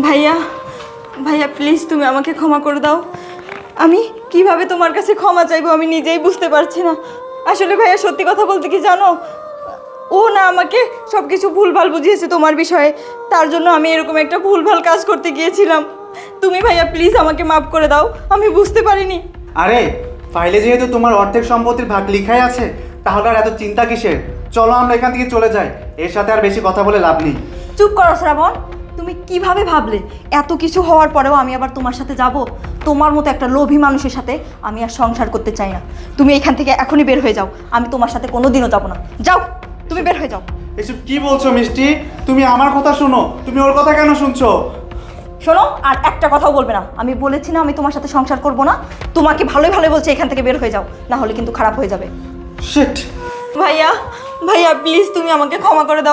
ভাইয়া ভাইয়া প্লিজ তুমি আমাকে ক্ষমা করে দাও। আমি কিভাবে তোমার কাছে ক্ষমা চাইবো আমি নিজেই বুঝতে পারছি না। আসলে ভাইয়া সত্যি কথা বলতে কি জানো, ও না আমাকে সব কিছু ভুলভাল বুঝিয়েছে তোমার বিষয়ে, তার জন্য আমি এরকম একটা ভুলভাল কাজ করতে গিয়েছিলাম। তুমি ভাইয়া প্লিজ আমাকে মাফ করে দাও, আমি বুঝতে পারিনি। আরে ফাইলে যেহেতু তোমার অর্ধেক সম্পত্তির ভাগ লিখাই আছে, তাহলে আর এত চিন্তা কিসের? চলো আমরা এখান থেকে চলে যাই, এর সাথে আর বেশি কথা বলে লাভ নেই। চুপ করো শ্রাবণ, তুমি কিভাবে ভাবলে এত কিছু হওয়ার পরেও আমি আবার তোমার সাথে যাব? তোমার মতো একটা লোভী মানুষের সাথে আমি আর সংসার করতে চাই না। তুমি এখান থেকে এখনই বের হয়ে যাও, আমি তোমার সাথে কোনোদিনও যাব না। যাও, তুমি বের হয়ে যাও। এসব কি বলছো মিষ্টি? তুমি আমার কথা শোনো, তুমি ওর কথা কেন শুনছো? শোনো, আর একটা কথাও বলবে না। আমি বলেছি না আমি তোমার সাথে সংসার করব না। তোমাকে ভালোই ভালোই বলছি এখান থেকে বের হয়ে যাও, না হলে কিন্তু খারাপ হয়ে যাবে। শিট। ভাইয়া ভাইয়া প্লিজ তুমি আমাকে ক্ষমা করে দাও।